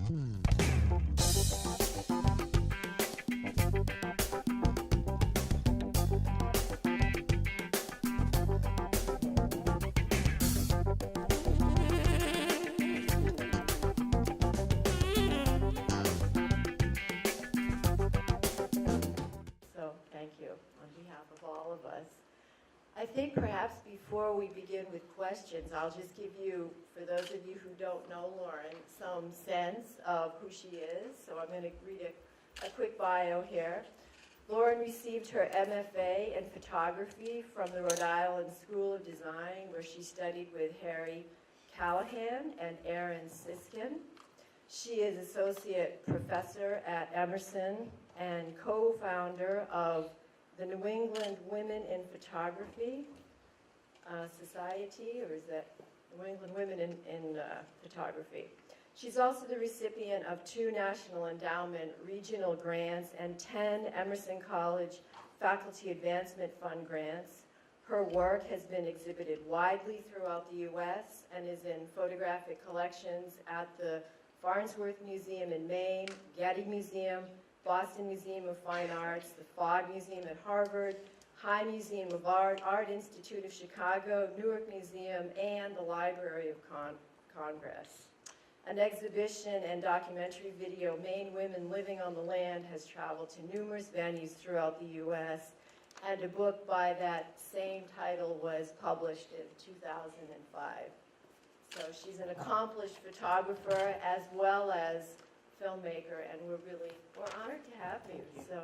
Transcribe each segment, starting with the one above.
So, thank you on behalf of all of us. I think perhaps before we begin with questions, I'll just give you, for those of you who don't know Lauren, some sense of who she is. So I'm going to read a quick bio here. Lauren received her MFA in photography from the Rhode Island School of Design, where she studied with Harry Callahan and Aaron Siskin. She is associate professor at Emerson and co-founder of the New England Women in Photography Society, or is that New England Women in Photography? She's also the recipient of 2 National Endowment regional grants and 10 Emerson College Faculty Advancement Fund grants. Her work has been exhibited widely throughout the U.S. and is in photographic collections at the Farnsworth Museum in Maine, Getty Museum, Boston Museum of Fine Arts, the Fogg Museum at Harvard, High Museum of Art, Art Institute of Chicago, Newark Museum, and the Library of Congress. An exhibition and documentary video, Maine Women Living on the Land, has traveled to numerous venues throughout the U.S., and a book by that same title was published in 2005. So she's an accomplished photographer as well as filmmaker, and we're honored to have you. So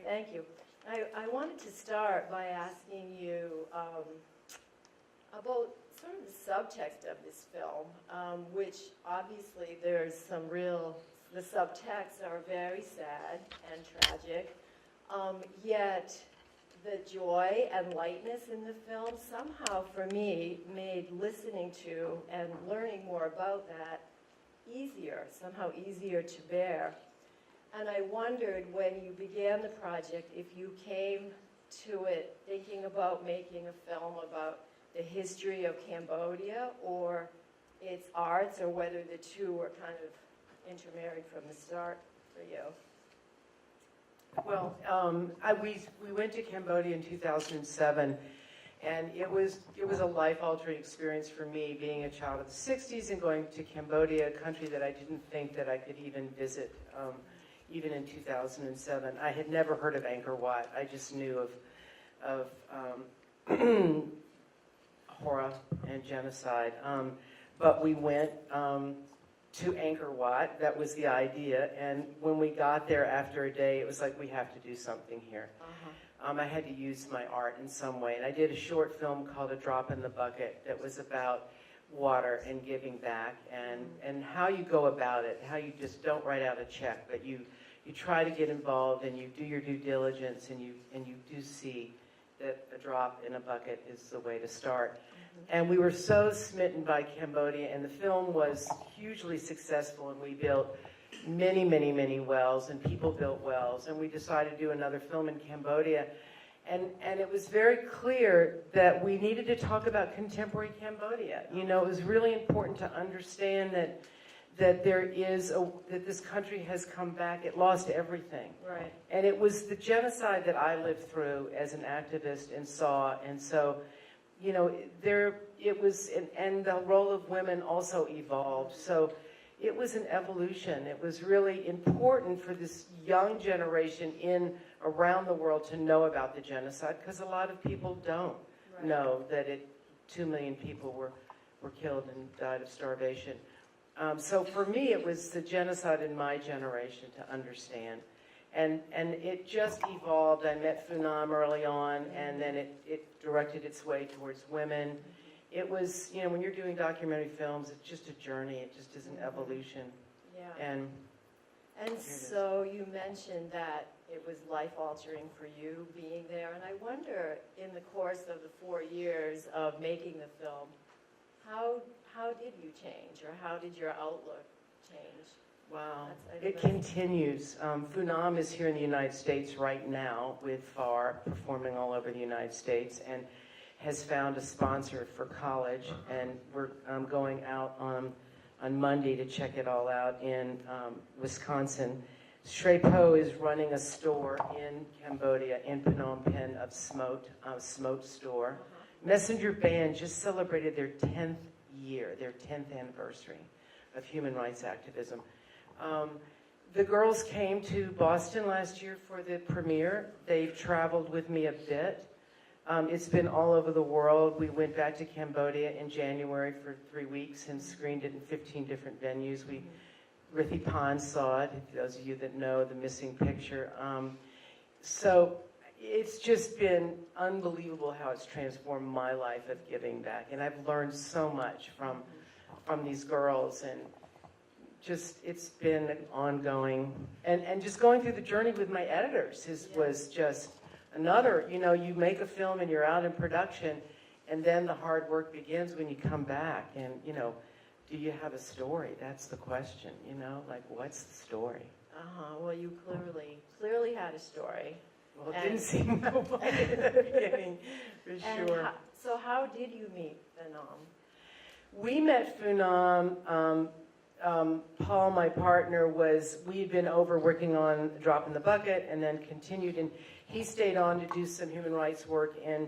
thank you. I wanted to start by asking you about sort of the subtext of this film, which obviously there's some the subtexts are very sad and tragic, yet the joy and lightness in the film somehow for me made listening to and learning more about that somehow easier to bear. And I wondered when you began the project if you came to it thinking about making a film about the history of Cambodia or its arts, or whether the two were kind of intermarried from the start for you. Well, we went to Cambodia in 2007, and it was a life-altering experience for me, being a child of the 60s and going to Cambodia, a country that I didn't think that I could even visit, even in 2007. I had never heard of Angkor Wat. I just knew of horror and genocide. But we went to Angkor Wat. That was the idea. And when we got there after a day, it was like, we have to do something here. I had to use my art in some way. And I did a short film called A Drop in the Bucket that was about water and giving back and how you go about it, how you just don't write out a check, but you try to get involved and you do your due diligence and you do see that a drop in a bucket is the way to start. And we were so smitten by Cambodia, and the film was hugely successful, and we built many, many, many wells, and people built wells, and we decided to do another film in Cambodia. And it was very clear that we needed to talk about contemporary Cambodia. You know, it was really important to understand that that this country has come back. It lost everything. Right. And it was the genocide that I lived through as an activist and saw. And so, you know, it was, and the role of women also evolved. So it was an evolution. It was really important for this young generation around the world to know about the genocide, because a lot of people don't know that 2 million people were killed and died of starvation. So for me, it was the genocide in my generation to understand. And it just evolved. I met Phunam early on, and then it directed its way towards women. It was, you know, when you're doing documentary films, it's just a journey. It just is an evolution. Yeah. And so you mentioned that it was life-altering for you being there, and I wonder, in the course of the 4 years of making the film, how did you change, or how did your outlook change? Wow. It continues. Phunam is here in the United States right now with FAR, performing all over the United States, and has found a sponsor for college, and we're going out on on Monday to check it all out in Wisconsin. Shrey Po is running a store in Cambodia, in Phnom Penh, of Smote store. Messenger Band just celebrated their 10th year, their 10th anniversary of human rights activism. The girls came to Boston last year for the premiere. They've traveled with me a bit. It's been all over the world. We went back to Cambodia in January for 3 weeks and screened it in 15 different venues. Rithi Pan saw it, those of you that know the missing picture. So it's just been unbelievable how it's transformed my life of giving back. And I've learned so much from these girls, and just it's been ongoing. And just going through the journey with my editors was just another, you make a film and you're out in production, and then the hard work begins when you come back. And, do you have a story? That's the question, like, what's the story? Well, you clearly had a story. Well, it didn't seem that way in the beginning, for sure. So how did you meet Phnom? We met Phnom. Paul, my partner, we had been over working on Drop in the Bucket and then continued, and he stayed on to do some human rights work, and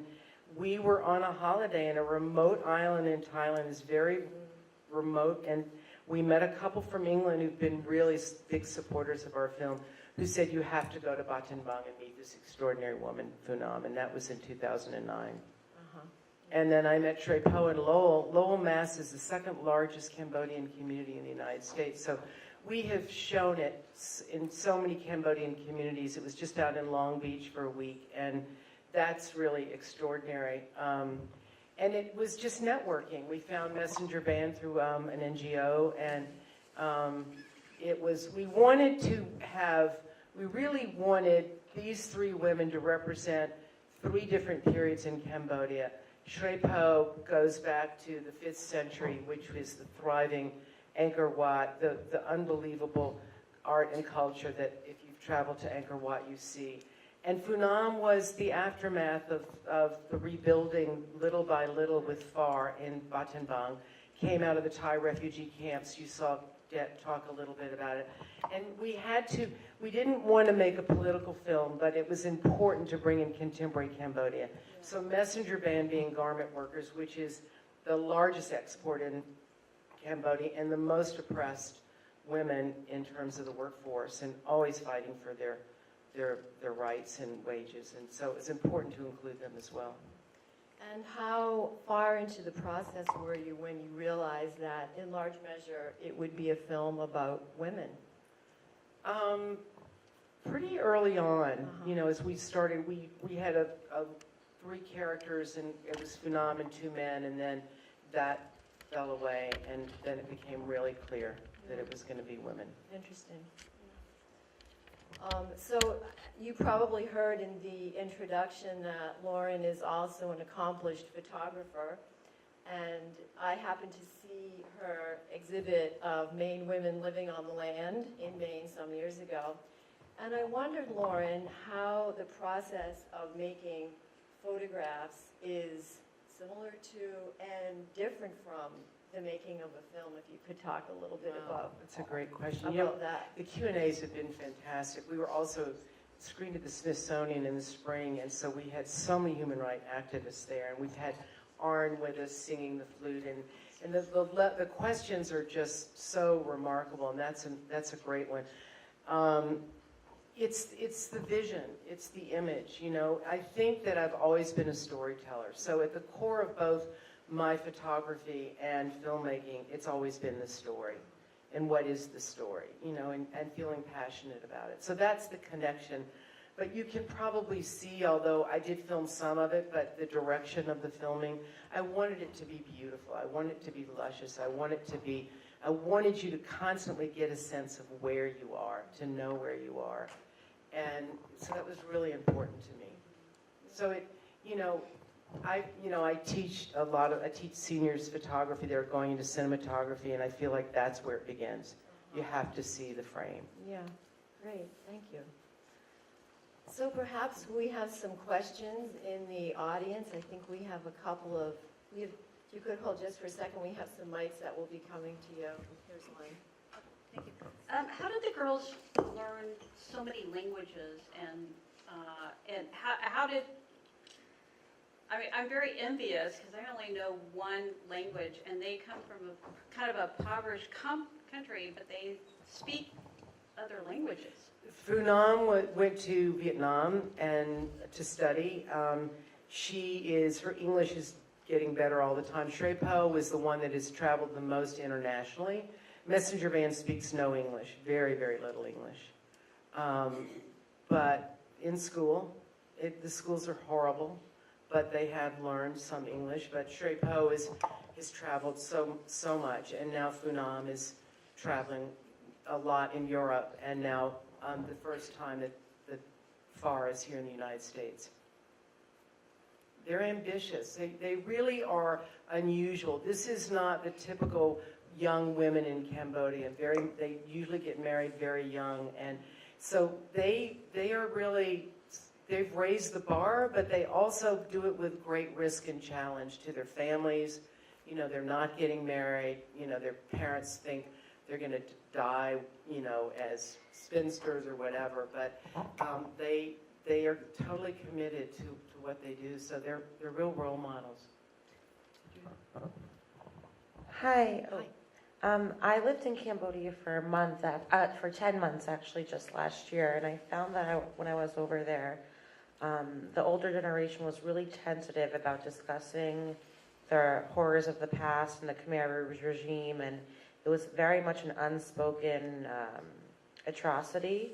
we were on a holiday in a remote island in Thailand. It's very remote, and we met a couple from England who've been really big supporters of our film, who said, you have to go to Battambang and meet this extraordinary woman, Phnom, and that was in 2009. And then I met Shrey Po in Lowell. Lowell, Mass. is the second largest Cambodian community in the United States. So we have shown it in so many Cambodian communities. It was just out in Long Beach for a week, and that's really extraordinary. And it was just networking. We found Messenger Band through an NGO, and we really wanted these 3 women to represent 3 different periods in Cambodia. Shrey Po goes back to the 5th century, which was the thriving Angkor Wat, the unbelievable art and culture that if you've traveled to Angkor Wat, you see. And Phnom was the aftermath of the rebuilding little by little with FAR in Battambang. Came out of the Thai refugee camps. You saw Det talk a little bit about it. And we didn't want to make a political film, but it was important to bring in contemporary Cambodia. So Messenger Band being garment workers, which is the largest export in Cambodia and the most oppressed women in terms of the workforce, and always fighting for their rights and wages. And so it's important to include them as well. And how far into the process were you when you realized that, in large measure, it would be a film about women? Pretty early on, as we started, we had 3 characters, and it was Phnom and 2 men, and then that fell away, and then it became really clear that it was going to be women. Interesting. So you probably heard in the introduction that Lauren is also an accomplished photographer, and I happened to see her exhibit of Maine women living on the land in Maine some years ago. And I wondered, Lauren, how the process of making photographs is similar to and different from the making of a film, if you could talk a little bit about That's a great question. About that. The Q&As have been fantastic. We were also screened at the Smithsonian in the spring, and so we had so many human rights activists there, and we've had Arn with us singing the flute, and the questions are just so remarkable, and that's a great one. It's the vision, it's the image. I think that I've always been a storyteller. So at the core of both my photography and filmmaking, it's always been the story. And what is the story, and feeling passionate about it. So that's the connection. But you can probably see, although I did film some of it, but the direction of the filming, I wanted it to be beautiful. I wanted it to be luscious. I wanted you to constantly get a sense of where you are, to know where you are. And so that was really important to me. So I teach I teach seniors photography. They're going into cinematography, and I feel like that's where it begins. You have to see the frame. Yeah, great, thank you. So perhaps we have some questions in the audience. I think we have If you could hold just for a second, we have some mics that will be coming to you. Here's one. Thank you. How did the girls learn so many languages, and how did? I mean, I'm very envious because I only know one language, and they come from a kind of a impoverished country, but they speak other languages. Phunam went to Vietnam and to study. Her English is getting better all the time. Shrey Po was the one that has traveled the most internationally. Messenger Van speaks no English, very, very little English. But in school, the schools are horrible, but they have learned some English. But Shrey Po has traveled so much, and now Phunam is traveling a lot in Europe, and now the first time that FAR is here in the United States. They're ambitious. They really are unusual. This is not the typical young women in Cambodia. They usually get married very young, and so they are really, they've raised the bar, but they also do it with great risk and challenge to their families. You know, they're not getting married. You know, their parents think they're going to die, you know, as spinsters or whatever, but they are totally committed to what they do, so they're real role models. Hi. I lived in Cambodia for a month, for 10 months actually, just last year, and I found that when I was over there, the older generation was really tentative about discussing the horrors of the past and the Khmer Rouge regime, and it was very much an unspoken atrocity.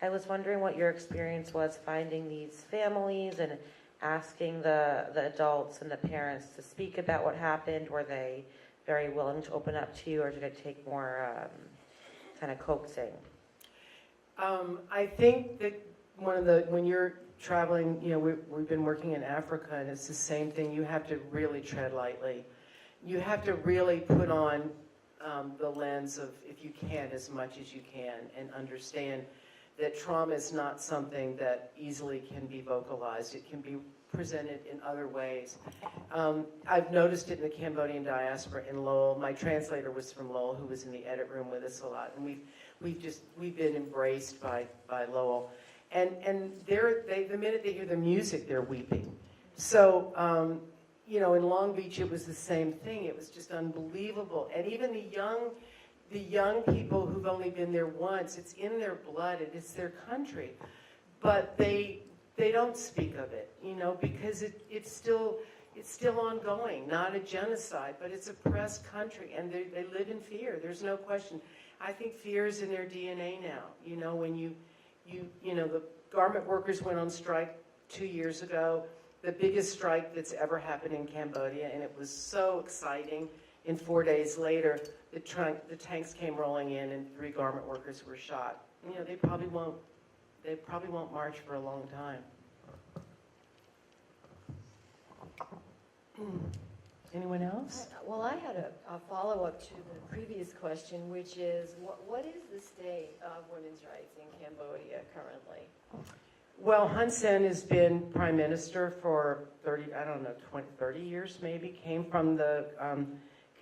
I was wondering what your experience was finding these families and asking the adults and the parents to speak about what happened. Were they very willing to open up to you, or did it take more kind of coaxing? I think that when you're traveling, you know, we've been working in Africa, and it's the same thing. You have to really tread lightly. You have to really put on the lens of, if you can, as much as you can, and understand that trauma is not something that easily can be vocalized. It can be presented in other ways. I've noticed it in the Cambodian diaspora in Lowell. My translator was from Lowell, who was in the edit room with us a lot, and we've been embraced by Lowell. And the minute they hear the music, they're weeping. So, you know, in Long Beach, it was the same thing. It was just unbelievable. And even the young people who've only been there once, it's in their blood, it's their country. But they don't speak of it, you know, because it's still ongoing, not a genocide, but it's a oppressed country, and they live in fear. There's no question. I think fear is in their DNA now. You know, when you know, the garment workers went on strike 2 years ago, the biggest strike that's ever happened in Cambodia, and it was so exciting. And 4 days later, the tanks came rolling in, and 3 garment workers were shot. You know, they probably won't march for a long time. Anyone else? Well, I had a follow-up to the previous question, which is, what is the state of women's rights in Cambodia currently? Well, Hun Sen has been prime minister for 30 years maybe, came from the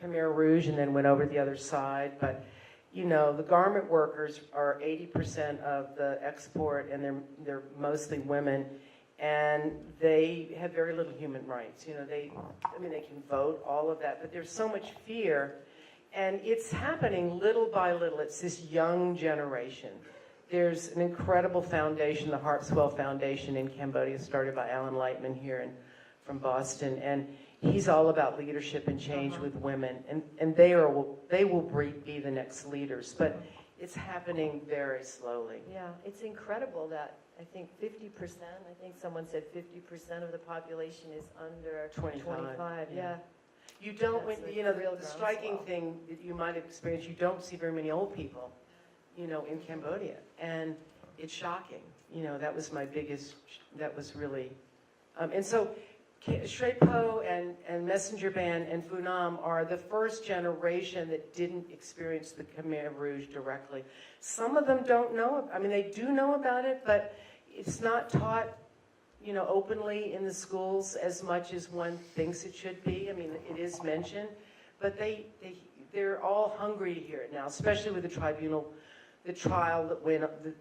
Khmer Rouge and then went over to the other side. But, you know, the garment workers are 80% of the export, and they're mostly women, and they have very little human rights. You know, they can vote, all of that, but there's so much fear, and it's happening little by little. It's this young generation. There's an incredible foundation, the Harpswell Foundation in Cambodia, started by Alan Lightman here from Boston, and he's all about leadership and change with women, and they will be the next leaders, but it's happening very slowly. Yeah, it's incredible that I think 50%, I think someone said 50% of the population is under 25. Yeah. You don't, That's you know, real the striking groundswell. thing that you might have experienced, you don't see very many old people, you know, in Cambodia, and it's shocking. You know, that was really, and so Shrey Po and Messenger Band and Phunam are the first generation that didn't experience the Khmer Rouge directly. Some of them don't know, I mean, they do know about it, but it's not taught, openly in the schools as much as one thinks it should be. I mean, it is mentioned, but they're all hungry to hear it now, especially with the trial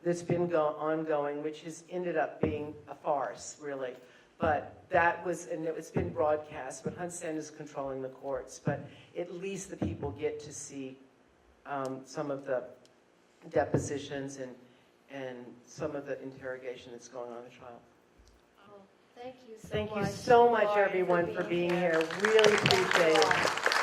that's been ongoing, which has ended up being a farce, really. But and it's been broadcast, but Hun Sen is controlling the courts. But at least the people get to see some of the depositions and some of the interrogation that's going on in the trial. Thank you so much. Thank you so much, Lauren, everyone, for being here. Really appreciate it.